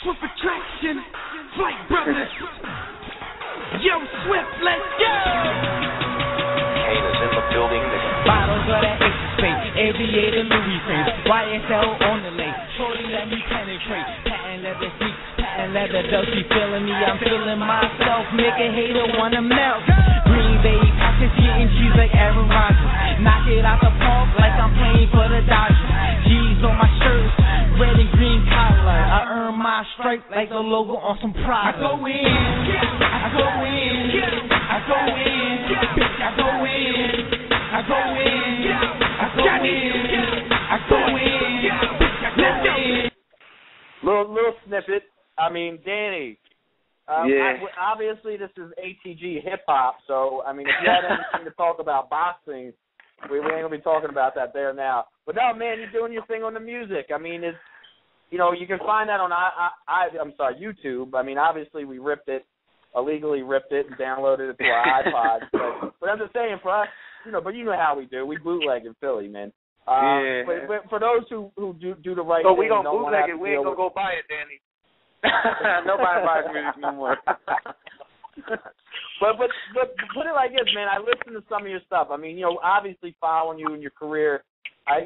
Swift attraction, flight brothers. Yo, Swift, let's go. Kane is in the building. Bottles of that extra space, aviator Louis frames, YSL on the lake. Shorty let me penetrate. Patent leather seats, patent leather does she feeling me? I'm feeling myself. Make a hater wanna melt. Green Bay Packers getting cheese like Aaron Rodgers. Knock it out the park like I'm playing for the Dodgers. G's on my shirt, red and green collar. I earn my stripe like the logo on some Prada. I go in, I go in, I go in, bitch, I go in, I go in, I go in, I go in, bitch, I go in. Little snippet. I mean, Danny. Yeah. Obviously, this is ATG hip hop, so I mean, if you had anything to talk about boxing, we ain't gonna be talking about that there now. But no, man, you're doing your thing on the music. I mean, it's, you know, you can find that on YouTube. I mean, obviously we illegally ripped it and downloaded it to our iPods. But I'm just saying, for us, you know, but you know how we do. We bootleg in Philly, man. Yeah. But for those who do the right so thing, we don't don't bootleg it. We ain't gonna go buy it, Danny. Nobody buys music no more. But put it like this, man. I listen to some of your stuff. I mean, you know, obviously following you in your career,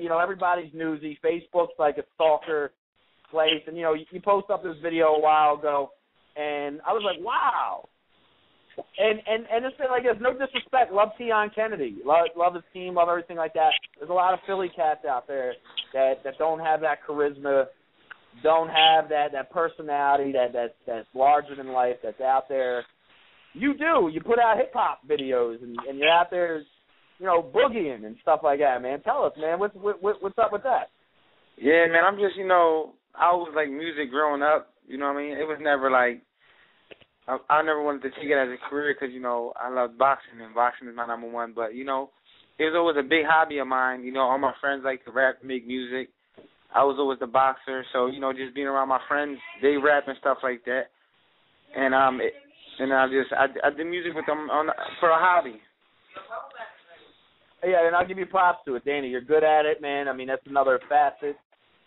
you know, everybody's newsy. Facebook's like a stalker place, and you know, you post up this video a while ago, and I was like, wow. And it's been like this. No disrespect, love Tion Kennedy, love his team, love everything like that. There's a lot of Philly cats out there that don't have that charisma, don't have that personality that's larger than life, that's out there. You do. You put out hip hop videos and you're out there, you know, boogieing and stuff like that, man. Tell us, man, what's up with that? Yeah, man, I'm just, you know, I always like music growing up. You know what I mean? It was never like, I never wanted to take it as a career because, you know, I love boxing and boxing is my number one. But, you know, it was always a big hobby of mine. You know, all my friends like to rap, make music. I was always the boxer. So, you know, just being around my friends, they rap and stuff like that. And I did music with them for a hobby. Yeah, and I'll give you props to it, Danny. You're good at it, man. I mean, that's another facet.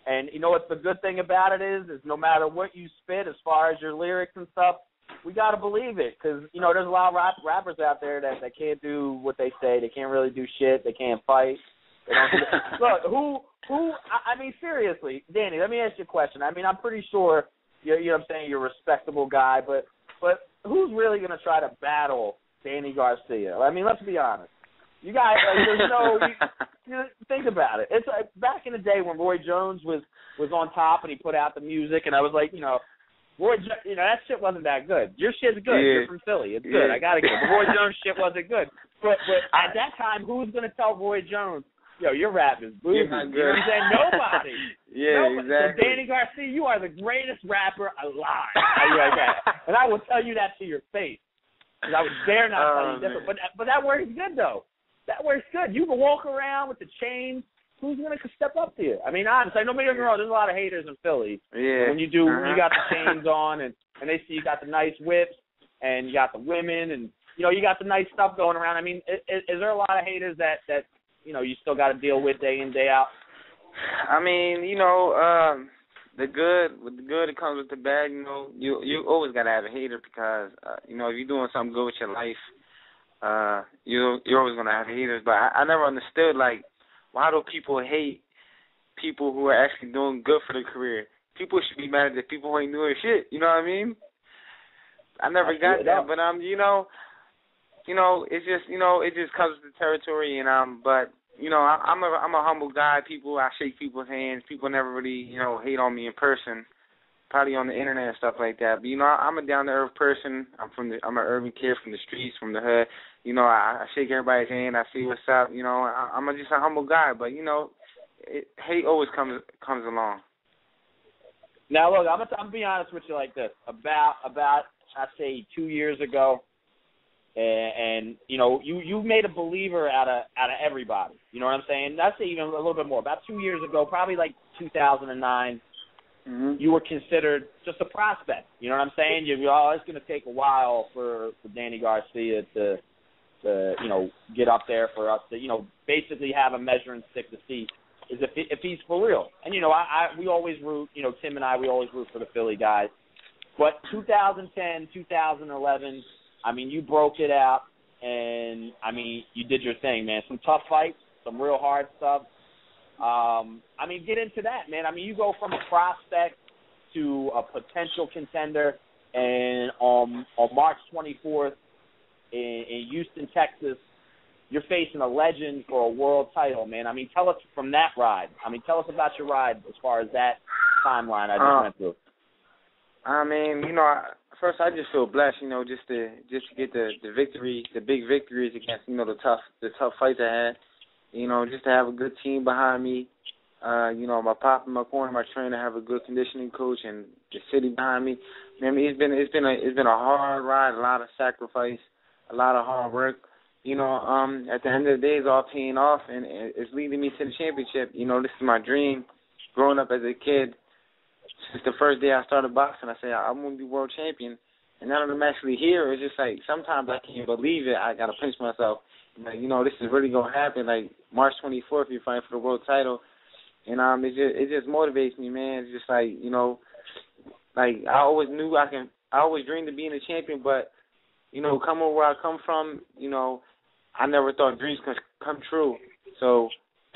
And you know what the good thing about it is no matter what you spit as far as your lyrics and stuff, we got to believe it because, you know, there's a lot of rappers out there that can't do what they say. They can't really do shit. They can't fight. They don't Look, I mean, seriously, Danny, let me ask you a question. I mean, I'm pretty sure, you know what I'm saying, you're a respectable guy, but who's really going to try to battle Danny Garcia? I mean, let's be honest. You guys, like, there's no. You think about it. It's like back in the day when Roy Jones was on top and he put out the music, and I was like, you know, that shit wasn't that good. Your shit's good. Yeah. You're from Philly. It's good. I gotta get it. The Roy Jones shit wasn't good. But at that time, who was gonna tell Roy Jones, yo, your rap is boozy? You know what I'm saying? Nobody. Yeah, Nobody. exactly. So Danny Garcia, you are the greatest rapper alive. Like that. And I will tell you that to your face. Because I would dare not tell you different. But that works good though. That works good. You can walk around with the chains. Who's going to step up to you? I mean, honestly, I know maybe there's a lot of haters in Philly. Yeah. When you got the chains on and they see you got the nice whips and you got the women and, you know, you got the nice stuff going around. I mean, is there a lot of haters that you know, you still got to deal with day in, day out? I mean, you know, with the good, it comes with the bad. You know, you always got to have a hater because, you know, if you're doing something good with your life, you're always going to have haters. But I never understood, like, why do people hate people who are actually doing good for their career? People should be mad at the people who ain't doing shit. You know what I mean? I never got that. But, you know, it's just, you know, it just comes with the territory. And, but, you know, I'm a humble guy. I shake people's hands. People never really, you know, hate on me in person. Probably on the internet and stuff like that. But, you know, I'm a down-to-earth person. I'm an urban kid from the streets, from the hood. You know, I shake everybody's hand. I see what's up. You know, I'm just a humble guy. But, you know, hate always comes along. Now, look, I'm gonna be honest with you like this. About I say 2 years ago, and you know, you made a believer out of everybody. You know what I'm saying? I'd say even a little bit more. About 2 years ago, probably like 2009. Mm-hmm. You were considered just a prospect. You know what I'm saying? It's going to take a while for Danny Garcia to you know, get up there for us to, you know, basically have a measuring stick to see is if he's for real. And, you know, we always root, you know, Tim and I, we always root for the Philly guys. But 2010, 2011, I mean, you broke it out, and, I mean, you did your thing, man. Some tough fights, some real hard stuff. I mean, get into that, man. I mean, you go from a prospect to a potential contender, and on March 24th in Houston, Texas, you're facing a legend for a world title, man. I mean, tell us from that ride. I mean, tell us about your ride as far as that timeline I just went through. I mean, you know, first I just feel blessed, you know, just to get the victory, the big victories against, you know, the tough fights I had. You know, just to have a good team behind me. You know, my pop in my corner, my trainer, have a good conditioning coach, and the city behind me. I mean, it's been a hard ride, a lot of sacrifice, a lot of hard work. You know, at the end of the day, it's all paying off, and it's leading me to the championship. You know, this is my dream. Growing up as a kid, since the first day I started boxing, I said I'm going to be world champion. And now that I'm actually here, it's just like sometimes I can't believe it. I got to pinch myself. Like, you know, this is really going to happen. Like, March 24th, you're fighting for the world title. And it just motivates me, man. It's just like, you know, like I always dreamed of being a champion, but, you know, coming where I come from, you know, I never thought dreams could come true. So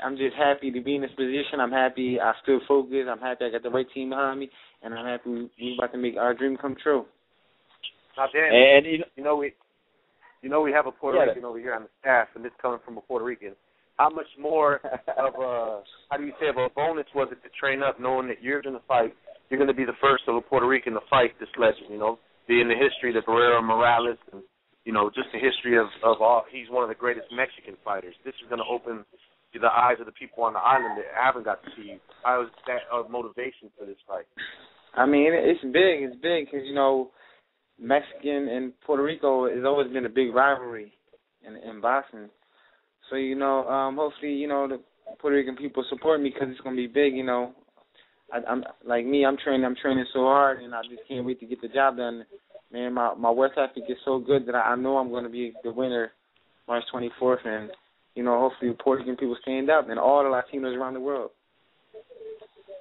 I'm just happy to be in this position. I'm happy I still focused. I'm happy I got the right team behind me, and I'm happy we're about to make our dream come true. Now, Dan, And we have a Puerto Rican over here on the staff, and this coming from a Puerto Rican. How much more of a bonus was it to train up, knowing that you're going to fight? You're going to be the first of a Puerto Rican to fight this legend. You know, be in the history of Erik Morales, and you know, just the history of all. He's one of the greatest Mexican fighters. This is going to open the eyes of the people on the island that haven't got to see you. How is that motivation for this fight? I mean, it's big. It's big because, you know, Mexican and Puerto Rico has always been a big rivalry in boxing. So, you know, hopefully, you know, the Puerto Rican people support me because it's going to be big, you know. I'm like me, I'm training so hard, and I just can't wait to get the job done. Man, my work ethic is so good that I know I'm going to be the winner March 24th, and, you know, hopefully Puerto Rican people stand up and all the Latinos around the world.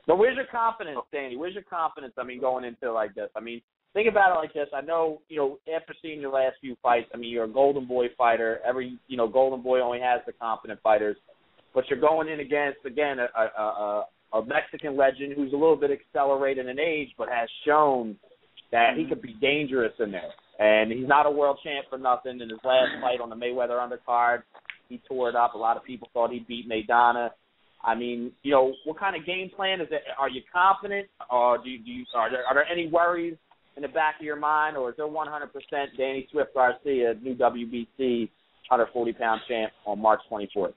But where's your confidence, Danny? Where's your confidence, I mean, going into like this? I mean, think about it like this. I know, you know, after seeing your last few fights, I mean, you're a Golden Boy fighter. Every, you know, Golden Boy only has the confident fighters. But you're going in against, again, a Mexican legend who's a little bit accelerated in age but has shown that he could be dangerous in there. And he's not a world champ for nothing. In his last fight on the Mayweather undercard, he tore it up. A lot of people thought he beat Maidana. I mean, you know, what kind of game plan is it? Are you confident, or are there any worries in the back of your mind, or is there 100% Danny Swift Garcia, new WBC 140-pound champ on March 24th?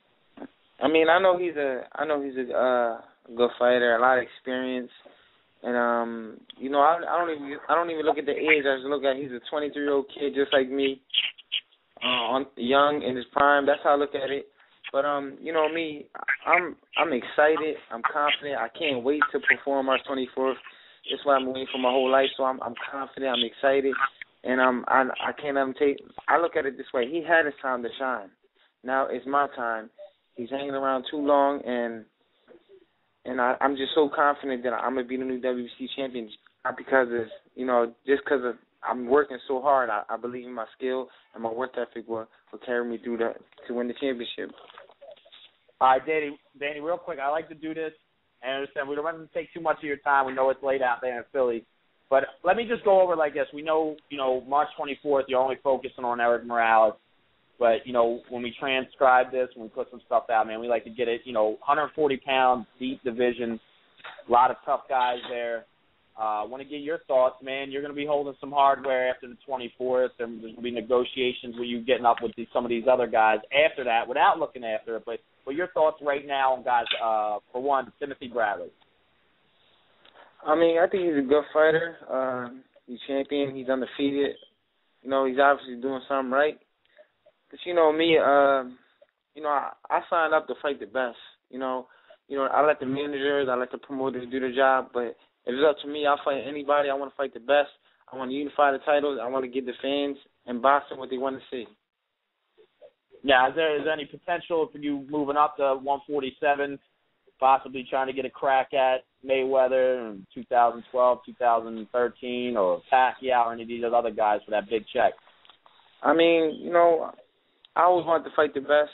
I mean, I know he's a good fighter, a lot of experience, and you know, I don't even look at the age. I just look at he's a 23-year-old kid just like me, young in his prime. That's how I look at it. But you know me, I'm excited. I'm confident. I can't wait to perform March 24th. That's what I'm waiting for my whole life. So I'm confident. I'm excited, and I can't let him take. I look at it this way: he had his time to shine. Now it's my time. He's hanging around too long, and I'm just so confident that I'm gonna be the new WBC champion. Not because of, you know, just because of I'm working so hard. I believe in my skill, and my work ethic will carry me through to win the championship. All right, Danny, real quick, I like to do this, and I understand we don't want to take too much of your time. We know it's late out there in Philly. But let me just go over like this. We know, you know, March 24th, you're only focusing on Erik Morales. But, you know, when we transcribe this, when we put some stuff out, man, we like to get it, you know, 140 pounds, deep division, a lot of tough guys there. I want to get your thoughts, man. You're going to be holding some hardware after the 24th. There's going to be negotiations where you're getting up with some of these other guys after that without looking after it. But your thoughts right now on guys, for one, Timothy Bradley. I mean, I think he's a good fighter. He's champion. He's undefeated. You know, he's obviously doing something right. But, you know, me, you know, I signed up to fight the best. You know, I let the managers, I let the promoters do their job, but if it's up to me, I'll fight anybody. I want to fight the best. I want to unify the titles. I want to give the fans and boxing what they want to see. Yeah, is there any potential for you moving up to 147 possibly trying to get a crack at Mayweather in 2012, 2013, or Pacquiao or any of these other guys for that big check? I mean, you know, I always wanted to fight the best,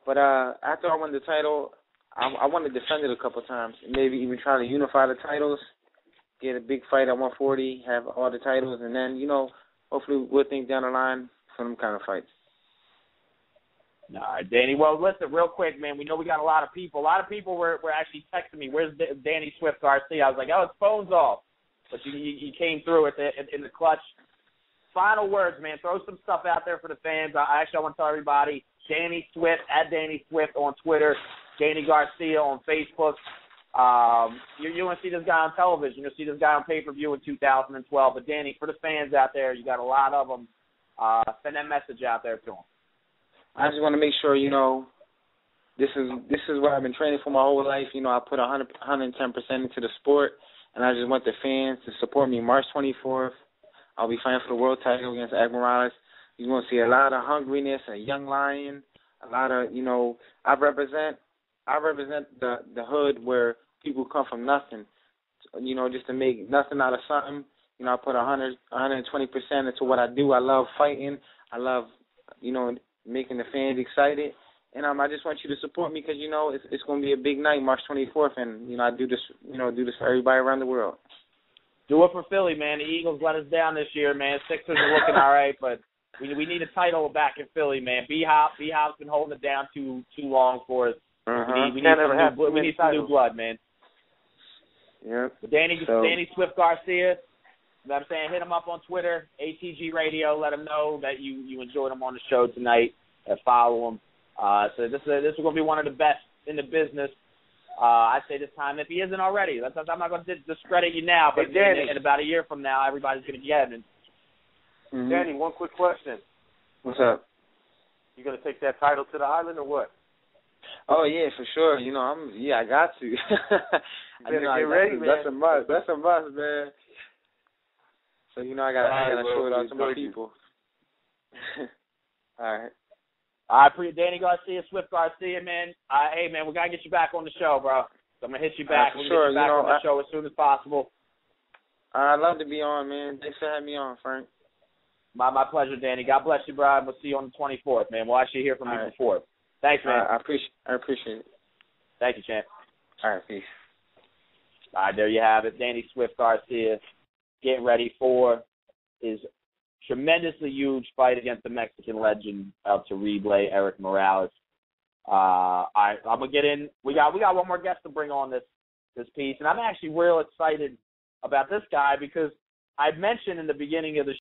but after I won the title, I wanted to defend it a couple times, maybe even try to unify the titles, get a big fight at 140, have all the titles, and then, you know, hopefully we'll think down the line for them kind of fights. All right, Danny. Well, listen, real quick, man. We know we got a lot of people. A lot of people were actually texting me, "Where's Danny Swift Garcia?" I was like, "Oh, his phone's off." But you came through in the clutch. Final words, man. Throw some stuff out there for the fans. I want to tell everybody, Danny Swift, at Danny Swift on Twitter, Danny Garcia on Facebook. You're going to see this guy on television. You're going to see this guy on pay-per-view in 2012. But, Danny, for the fans out there, you got a lot of them. Send that message out there to them. I just want to make sure, you know, this is what I've been training for my whole life. You know, I put 110% into the sport, and I just want the fans to support me. March 24th, I'll be fighting for the world title against Erik Morales. You're going to see a lot of hungriness, a young lion, a lot of, you know, I represent the hood where people come from nothing, you know, just to make nothing out of something. You know, I put 120% into what I do. I love fighting. I love, you know, making the fans excited, and I just want you to support me because, you know, it's going to be a big night, March 24th, and, you know, I do this for everybody around the world. Do it for Philly, man. The Eagles let us down this year, man. Sixers are looking all right, but we need a title back in Philly, man. B-Hop's been holding it down too long for us. We need some new blood, man. Yeah. But Danny Swift Garcia, you know what I'm saying, hit him up on Twitter, ATG Radio. Let him know that you enjoyed him on the show tonight. Follow him. So this is going to be one of the best in the business. I'd say this time, if he isn't already. I'm not going to discredit you now, but in about a year from now, everybody's going to get it. Mm-hmm. Danny, one quick question. What's up? You going to take that title to the island or what? Oh, yeah, for sure. You know, I got to. You better get ready, man. That's a must. That's a must, man. So, you know, I gotta show it out to my people. All right. I appreciate Danny Garcia, Swift Garcia, man. Hey, man, we got to get you back on the show, bro. So I'm going to hit you back. We'll get you back on the show as soon as possible. I'd love to be on, man. Thanks for having me on, Frank. My pleasure, Danny. God bless you, bro. We'll see you on the 24th, man. We'll actually hear from you before. Thanks, man. I appreciate it. Thank you, champ. All right, peace. All right, there you have it. Danny Swift Garcia getting ready for his tremendously huge fight against the Mexican legend El Terrible, Erik Morales. I'm gonna get in. We got one more guest to bring on this piece, and I'm actually real excited about this guy because I mentioned in the beginning of the